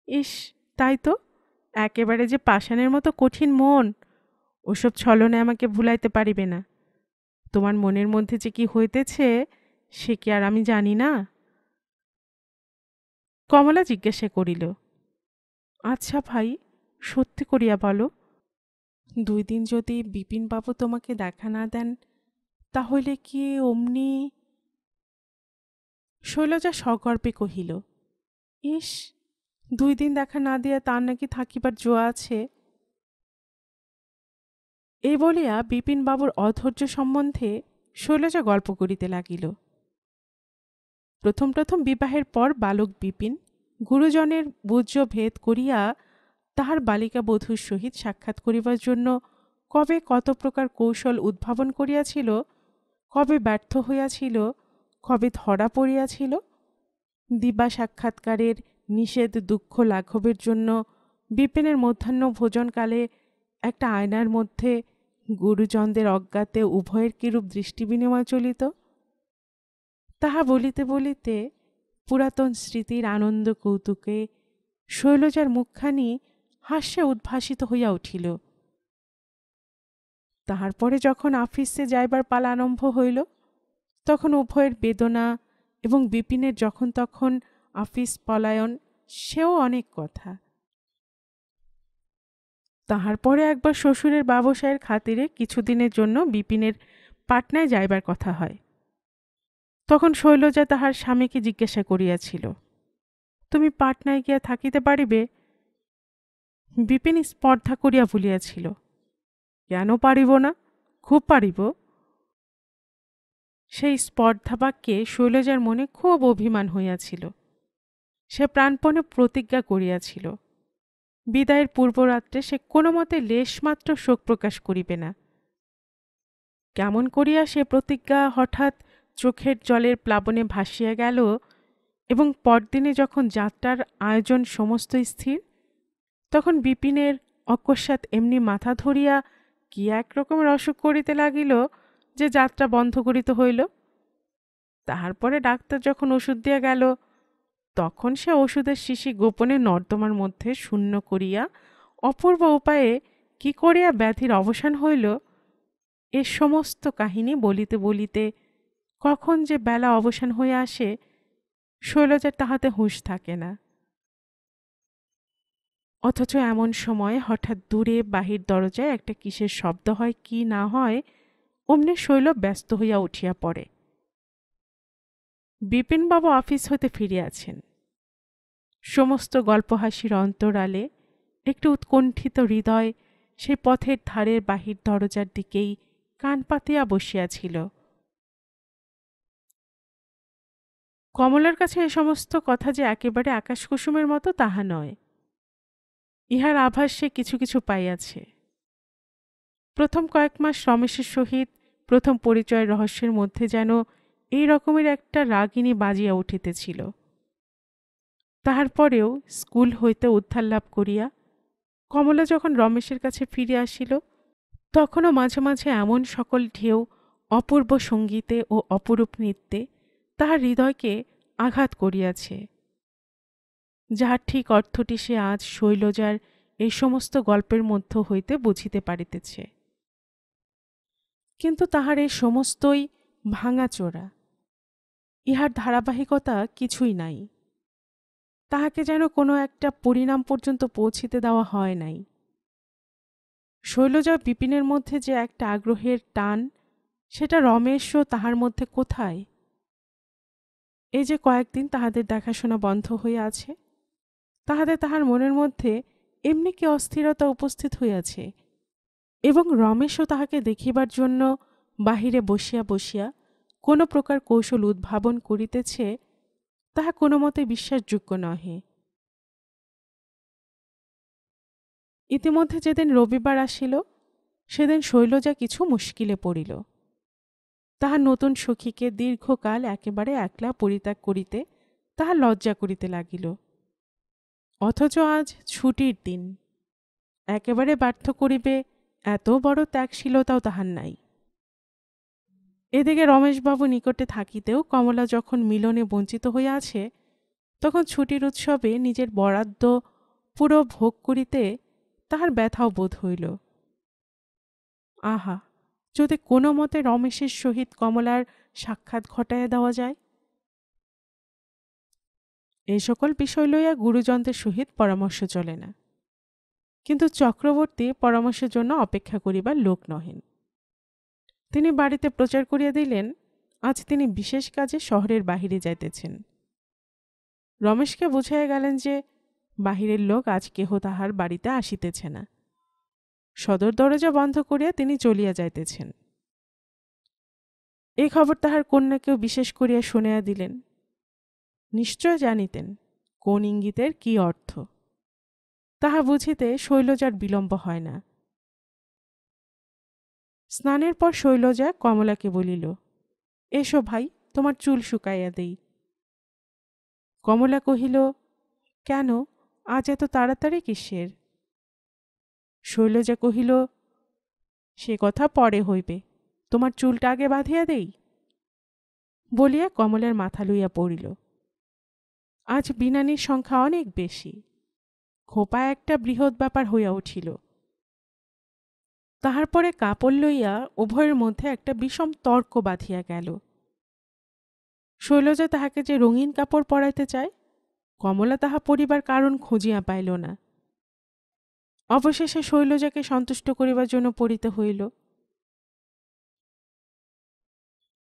ইস, তাই তো, একেবারে যে পাষাণের মতো কঠিন মন, ওসব ছলনে আমাকে ভুলাইতে পারিবে না। তোমার মনের মধ্যে যে কি হইতেছে সে কি আর আমি জানি না? কমলা জিজ্ঞাসা করিল, আচ্ছা ভাই, সত্যি করিয়া বলো, 2 দিন যদি বিপিনবাবু তোমাকে দেখা না দেন তাহলে কি অমনি? শৈলজা সগর্বে কহিল, ইস, 2 দিন দেখা না দিয়া তার নাকি থাকিবার জো আছে। এই বলিয়া বিপিনবাবুর অধৈর্য সম্বন্ধে শৈলজা গল্প করিতে লাগিল। প্রথম প্রথম বিবাহের পর বালক বিপিন গুরুজনের বুজ্য ভেদ করিয়া তাহার বালিকা বধূর সহিত সাক্ষাৎ করিবার জন্য কবে কত প্রকার কৌশল উদ্ভাবন করিয়াছিল, কবে ব্যর্থ হইয়াছিল, কবে ধরা পড়িয়াছিল। দিবা সাক্ষাৎকারের নিষেধ দুঃখ লাঘবের জন্য বিপিনের মধ্যাহ্ন ভোজনকালে একটা আয়নার মধ্যে গুরুজনদের অজ্ঞাতে উভয়ের কিরূপ দৃষ্টি বিনিময় চলিত, তাহা বলিতে বলিতে পুরাতন স্মৃতির আনন্দ কৌতুকে শৈলজার মুখখানি হাস্যে উদ্ভাসিত হইয়া উঠিল। তাহার পরে যখন আফিসে যাইবার পালা আরম্ভ হইল, তখন উভয়ের বেদনা এবং বিপিনের যখন তখন আফিস পলায়ন, সেও অনেক কথা। তাহার পরে একবার শ্বশুরের ব্যবসায়ের খাতিরে কিছুদিনের জন্য বিপিনের পাটনায় যাইবার কথা হয়। তখন শৈলজা তাহার স্বামীকে জিজ্ঞাসা করিয়াছিল, তুমি পাটনায় গিয়া থাকিতে পারিবে? বিপিন স্পর্ধা করিয়া বলিয়াছিল, কেন পারিব না, খুব পারিব। সেই স্পর্ধা বাক্যে শৈলজার মনে খুব অভিমান হইয়াছিল। সে প্রাণপণে প্রতিজ্ঞা করিয়াছিল, বিদায়ের পূর্বরাত্রে সে কোনো মতে লেশমাত্র শোক প্রকাশ করিবে না। কেমন করিয়া সে প্রতিজ্ঞা হঠাৎ চোখের জলের প্লাবনে ভাসিয়া গেল, এবং পরদিনে যখন যাত্রার আয়োজন সমস্ত স্থির, তখন বিপিনের অকস্মাৎ এমনি মাথা ধরিয়া কি একরকমের অসুখ করিতে লাগিল যে যাত্রা বন্ধ করিতে হইল। তাহার পরে ডাক্তার যখন ওষুধ দিয়া গেল, তখন সে ওষুধের শিশি গোপনে নর্দমার মধ্যে শূন্য করিয়া অপূর্ব উপায়ে কি করিয়া ব্যাধির অবসান হইল, এ সমস্ত কাহিনী বলিতে বলিতে কখন যে বেলা অবসান হইয়া আসে, শৈলজার তাহাতে হুঁশ থাকে না। অথচ এমন সময় হঠাৎ দূরে বাহির দরজায় একটা কিসের শব্দ হয় কি না হয়, অমনি শৈল ব্যস্ত হইয়া উঠিয়া পড়ে। বিপিনবাবু অফিস হইতে ফিরিয়াছেন। সমস্ত গল্পহাসির অন্তরালে একটু উৎকণ্ঠিত হৃদয় সেই পথের ধারের বাহির দরজার দিকেই কান পাতিয়া বসিয়াছিল। কমলার কাছে এ সমস্ত কথা যে একেবারে আকাশকুসুমের মতো তাহা নয়। ইহার আভাস সে কিছু কিছু পাইয়াছে। প্রথম কয়েক মাস রমেশের সহিত প্রথম পরিচয়ের রহস্যের মধ্যে যেন এই রকমের একটা রাগিনী বাজিয়া উঠিতেছিল। তাহার পরেও স্কুল হইতে উদ্ধার লাভ করিয়া কমলা যখন রমেশের কাছে ফিরে আসিল, তখনও মাঝে মাঝে এমন সকল ঢেউ অপূর্ব সঙ্গীতে ও অপরূপ নৃত্যে তাহার হৃদয়কে আঘাত করিয়াছে, যাহার ঠিক অর্থটি সে আজ শৈলজার এই সমস্ত গল্পের মধ্য হইতে বুঝিতে পারিতেছে। কিন্তু তাহার এই সমস্তই ভাঙাচোরা, ইহার ধারাবাহিকতা কিছুই নাই। তাহাকে যেন কোনো একটা পরিণাম পর্যন্ত পৌঁছিতে দেওয়া হয় নাই। শৈলজা বিপিনের মধ্যে যে একটা আগ্রহের টান, সেটা রমেশও তাহার মধ্যে কোথায়? এই যে কয়েকদিন তাহাদের দেখাশোনা বন্ধ হইয়া আছে, তাহার মনের মধ্যে এমনি কি অস্থিরতা উপস্থিত হইয়াছে, এবং রমেশও তাহাকে দেখিবার জন্য বাহিরে বসিয়া বসিয়া কোনো প্রকার কৌশল উদ্ভাবন করিতেছে, তাহা কোনো মতে বিশ্বাসযোগ্য নহে। ইতিমধ্যে যেদিন রবিবার আসিল, সেদিন শৈলজা কিছু মুশকিলে পড়িল। তাহার নতুন সখীকে দীর্ঘকাল একেবারে একলা পরিত্যাগ করিতে তাহার লজ্জা করিতে লাগিল। অথচ আজ ছুটির দিন, একেবারে ব্যর্থ করিবে এত বড় ত্যাগশীলতাও তাহার নাই। এদিকে রমেশবাবু নিকটে থাকিতেও কমলা যখন মিলনে বঞ্চিত হইয়া আছে, তখন ছুটির উৎসবে নিজের বরাদ্দ পুরো ভোগ করিতে তাহার ব্যথাও বোধ হইল। আহা, যদি কোনো মতে রমেশের সহিত কমলার সাক্ষাৎ ঘটাইয়া দেওয়া যায়। এই সকল বিষয় লইয়া গুরুজনদের সহিত পরামর্শ চলে না, কিন্তু চক্রবর্তী পরামর্শের জন্য অপেক্ষা করিবার লোক নহেন। তিনি বাড়িতে প্রচার করিয়া দিলেন, আজ তিনি বিশেষ কাজে শহরের বাহিরে যাইতেছেন। রমেশকে বুঝাইয়া গেলেন যে বাহিরের লোক আজ কেহ তাহার বাড়িতে আসিতেছে না। সদর দরজা বন্ধ করিয়া তিনি চলিয়া যাইতেছেন। এই খবর তাহার কন্যাকেও বিশেষ করিয়া শুনিয়া দিলেন। নিশ্চয় জানিতেন কোন ইঙ্গিতের কি অর্থ। তাহা বুঝিতে শৈলজার বিলম্ব হয় না। স্নানের পর শৈলজা কমলাকে বলিল, এসো ভাই, তোমার চুল শুকাইয়া দেই। কমলা কহিল, কেন, আজ এত তাড়াতাড়ি কিসের? শৈলজা কহিল, সে কথা পরে হইবে, তোমার চুলটা আগে বাঁধিয়া দেই। বলিয়া কমলার মাথা লইয়া পড়িল। আজ বিনানির সংখ্যা অনেক বেশি। খোপা একটা বৃহৎ ব্যাপার হইয়া উঠিল। তাহার পরে কাপড় লইয়া উভয়ের মধ্যে একটা বিষম তর্ক বাঁধিয়া গেল। শৈলজা তাহাকে যে রঙিন কাপড় পরাইতে চায়, কমলা তাহা পরিবার কারণ খুঁজিয়া পাইল না। অবশেষে শৈলজাকে সন্তুষ্ট করিবার জন্য পড়িতে হইল।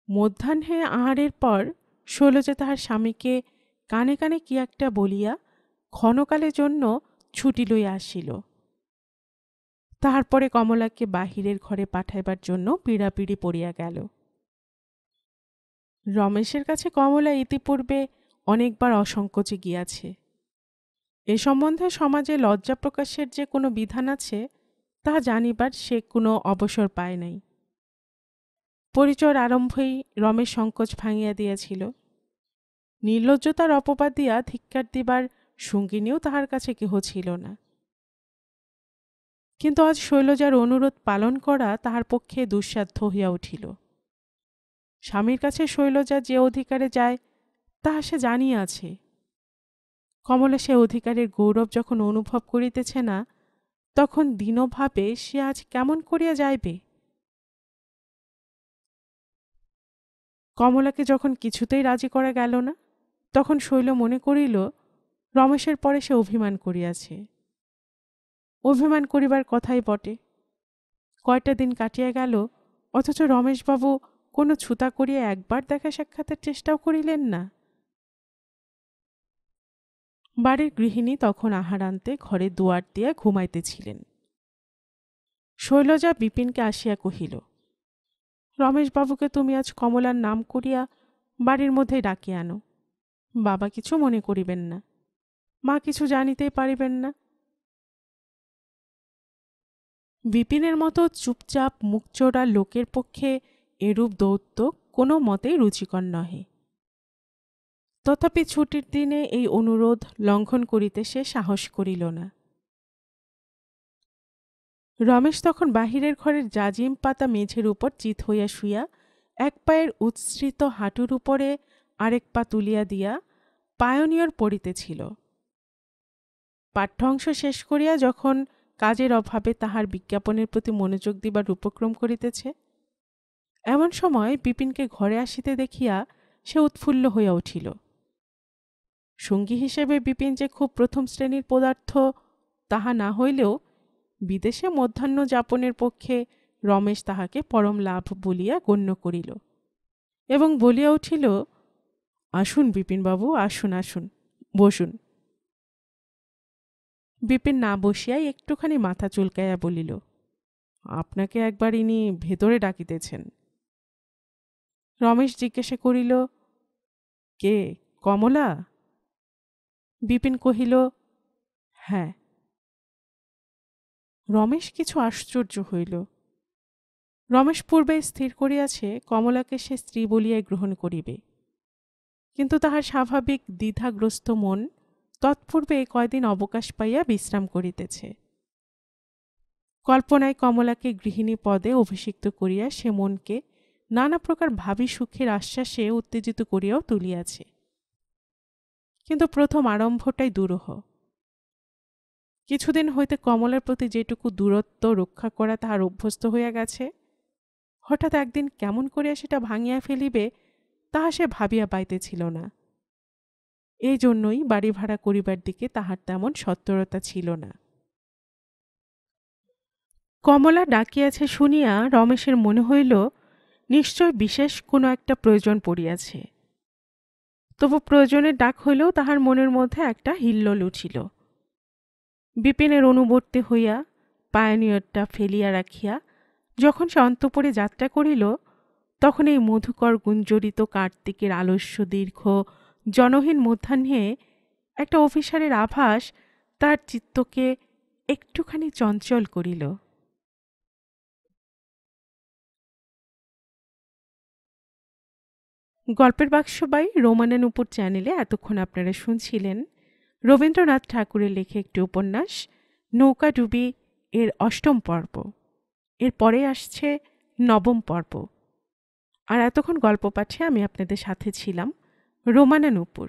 মধ্যাহ্নে আহারের পর শৈলজা তাহার স্বামীকে কানে কানে কি একটা বলিয়া ক্ষণকালের জন্য ছুটি লইয়া আসিল। তাহার পরে কমলাকে বাহিরের ঘরে পাঠাইবার জন্য পীড়াপিড়ি পড়িয়া গেল। রমেশের কাছে কমলা ইতিপূর্বে অনেকবার অসংকোচে গিয়াছে। এ সম্বন্ধে সমাজে লজ্জা প্রকাশের যে কোনো বিধান আছে তাহা জানিবার সে কোনো অবসর পায় নাই। পরিচয়ের আরম্ভেই রমেশ সংকোচ ভাঙিয়া দিয়াছিল। নির্লজ্জতার অপবাদ দিয়া ধিক্কার দিবার সঙ্গিনীও তাহার কাছে কেহ ছিল না। কিন্তু আজ শৈলজার অনুরোধ পালন করা তাহার পক্ষে দুঃসাধ্য হইয়া উঠিল। স্বামীর কাছে শৈলজা যে অধিকারে যায় তাহা সে জানিয়াছে। কমলা সে অধিকারের গৌরব যখন অনুভব করিতেছে না, তখন দীনভাবে সে আজ কেমন করিয়া যাইবে? কমলাকে যখন কিছুতেই রাজি করা গেল না, তখন শৈল মনে করিল রমেশের পরে সে অভিমান করিয়াছে। অভিমান করিবার কথাই বটে। কয়টা দিন কাটিয়া গেল, অথচ রমেশবাবু কোনো ছুতা করিয়া একবার দেখা সাক্ষাতের চেষ্টাও করিলেন না। বাড়ির গৃহিণী তখন আহার আনতে ঘরে দুয়ার দিয়া ঘুমাইতেছিলেন। শৈলজা বিপিনকে আসিয়া কহিল, রমেশবাবুকে তুমি আজ কমলার নাম করিয়া বাড়ির মধ্যে ডাকিয়া আনো। বাবা কিছু মনে করিবেন না, মা কিছু জানিতেই পারিবেন না। বিপিনের মতো চুপচাপ মুখচোরা লোকের পক্ষে এরূপ দৌত্য কোনো মতেই রুচিকর নহে। তথাপি ছুটির দিনে এই অনুরোধ লঙ্ঘন করিতে সে সাহস করিল না। রমেশ তখন বাহিরের ঘরের জাজিম পাতা মেঝের উপর চিত হইয়া শুইয়া এক পায়ের উৎসৃত হাঁটুর উপরে আরেক পা তুলিয়া দিয়া পায়োনিয়র পড়িতেছিল। পাঠ্যাংশ শেষ করিয়া যখন কাজের অভাবে তাহার বিজ্ঞাপনের প্রতি মনোযোগ দিবার উপক্রম করিতেছে, এমন সময় বিপিনকে ঘরে আসিতে দেখিয়া সে উৎফুল্ল হইয়া উঠিল। সঙ্গী হিসেবে বিপিন যে খুব প্রথম শ্রেণীর পদার্থ তাহা না হইলেও বিদেশে মধ্যাহ্ন যাপনের পক্ষে রমেশ তাহাকে পরম লাভ বলিয়া গণ্য করিল এবং বলিয়া উঠিল, আসুন বিপিনবাবু, আসুন আসুন, বসুন। বিপিন না বসিয়াই একটুখানি মাথা চুলকাইয়া বলিল, আপনাকে একবার ইনি ভেতরে ডাকিতেছেন। রমেশ জিজ্ঞাসা করিল, কে, কমলা? বিপিন কহিল, হ্যাঁ। রমেশ কিছু আশ্চর্য হইল। রমেশ পূর্বে স্থির করিয়াছে কমলাকে সে স্ত্রী বলিয়াই গ্রহণ করিবে, কিন্তু তাহার স্বাভাবিক দ্বিধাগ্রস্ত মন তৎপূর্বে কয়দিন অবকাশ পাইয়া বিশ্রাম করিতেছে। কল্পনায় কমলাকে গৃহিণী পদে অভিষিক্ত করিয়া সে মনকে নানা প্রকার ভাবী সুখের আশ্বাসে উত্তেজিত করিয়াও তুলিয়াছে। কিন্তু প্রথম আরম্ভটাই দুরূহ। কিছুদিন হইতে কমলার প্রতি যেটুকু দূরত্ব রক্ষা করা তাহার অভ্যস্ত হইয়া গেছে, হঠাৎ একদিন কেমন করিয়া সেটা ভাঙিয়া ফেলিবে তাহা সে ভাবিয়া পাইতেছিল না। এই জন্যই বাড়ি ভাড়া করিবার দিকে তাহার তেমন সত্বরতা ছিল না। কমলা ডাকিয়াছে শুনিয়া রমেশের মনে হইল নিশ্চয় বিশেষ কোনো একটা প্রয়োজন পড়িয়াছে। তবু প্রয়োজনের ডাক হইলেও তাহার মনের মধ্যে একটা হিল্লোল উঠিল। বিপিনের অনুবর্তী হইয়া পায়োনিয়রটা ফেলিয়া রাখিয়া যখন সে অন্তঃপুরে যাত্রা করিল, তখন এই মধুকর গুঞ্জরিত কার্তিকের আলস্য দীর্ঘ জনহীন মধ্যাহ্নে একটা অফিসারের আভাস তার চিত্তকে একটুখানি চঞ্চল করিল। গল্পের বাক্স বাই রোমানা নূপুর চ্যানেলে এতক্ষণ আপনারা শুনছিলেন রবীন্দ্রনাথ ঠাকুরের লেখা একটি উপন্যাস নৌকাডুবি এর ৮ম পর্ব। এর পরে আসছে ৯ম পর্ব। আর এতক্ষণ গল্প পাঠে আমি আপনাদের সাথে ছিলাম রোমানা নূপুর।